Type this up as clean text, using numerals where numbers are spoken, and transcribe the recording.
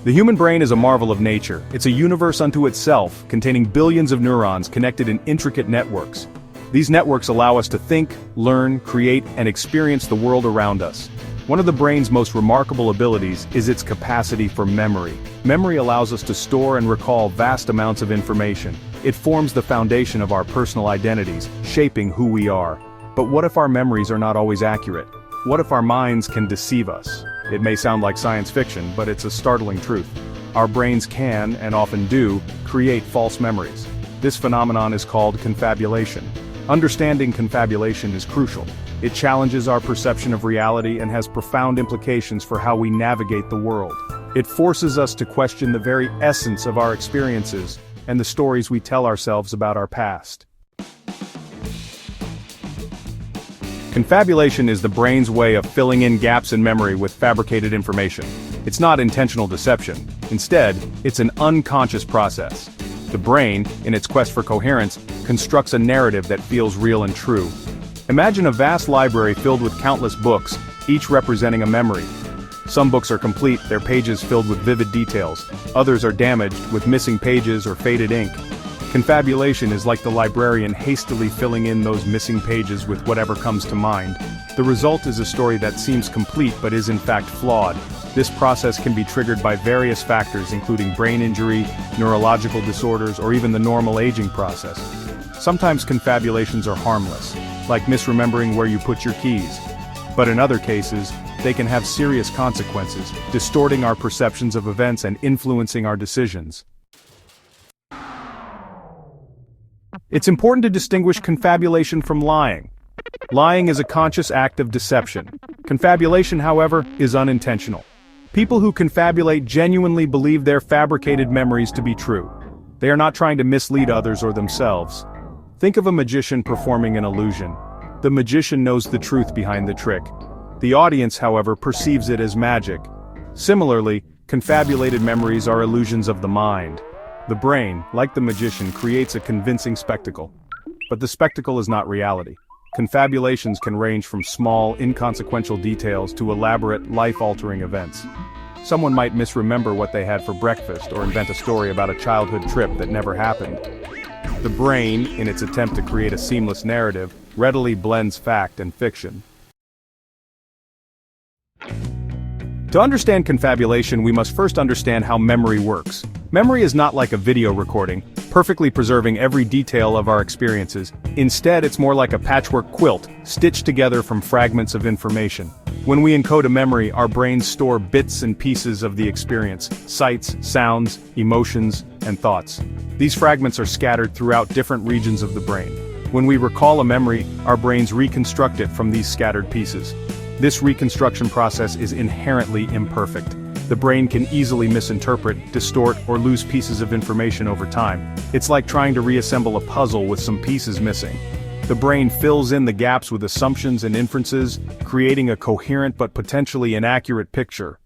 The human brain is a marvel of nature. It's a universe unto itself, containing billions of neurons connected in intricate networks. These networks allow us to think, learn, create, and experience the world around us. One of the brain's most remarkable abilities is its capacity for memory. Memory allows us to store and recall vast amounts of information. It forms the foundation of our personal identities, shaping who we are. But what if our memories are not always accurate? What if our minds can deceive us? It may sound like science fiction, but it's a startling truth. Our brains can, and often do, create false memories. This phenomenon is called confabulation. Understanding confabulation is crucial. It challenges our perception of reality and has profound implications for how we navigate the world. It forces us to question the very essence of our experiences and the stories we tell ourselves about our past. Confabulation is the brain's way of filling in gaps in memory with fabricated information. It's not intentional deception. Instead, it's an unconscious process. The brain, in its quest for coherence, constructs a narrative that feels real and true. Imagine a vast library filled with countless books, each representing a memory. Some books are complete, their pages filled with vivid details. Others are damaged, with missing pages or faded ink. Confabulation is like the librarian hastily filling in those missing pages with whatever comes to mind. The result is a story that seems complete but is in fact flawed. This process can be triggered by various factors including brain injury, neurological disorders, or even the normal aging process. Sometimes confabulations are harmless, like misremembering where you put your keys. But in other cases, they can have serious consequences, distorting our perceptions of events and influencing our decisions. It's important to distinguish confabulation from lying. Lying is a conscious act of deception. Confabulation, however, is unintentional. People who confabulate genuinely believe their fabricated memories to be true. They are not trying to mislead others or themselves. Think of a magician performing an illusion. The magician knows the truth behind the trick. The audience, however, perceives it as magic. Similarly, confabulated memories are illusions of the mind. The brain, like the magician, creates a convincing spectacle. But the spectacle is not reality. Confabulations can range from small, inconsequential details to elaborate, life-altering events. Someone might misremember what they had for breakfast or invent a story about a childhood trip that never happened. The brain, in its attempt to create a seamless narrative, readily blends fact and fiction. To understand confabulation, we must first understand how memory works. Memory is not like a video recording, perfectly preserving every detail of our experiences. Instead, it's more like a patchwork quilt, stitched together from fragments of information. When we encode a memory, our brains store bits and pieces of the experience, sights, sounds, emotions, and thoughts. These fragments are scattered throughout different regions of the brain. When we recall a memory, our brains reconstruct it from these scattered pieces. This reconstruction process is inherently imperfect. The brain can easily misinterpret, distort, or lose pieces of information over time. It's like trying to reassemble a puzzle with some pieces missing. The brain fills in the gaps with assumptions and inferences, creating a coherent but potentially inaccurate picture.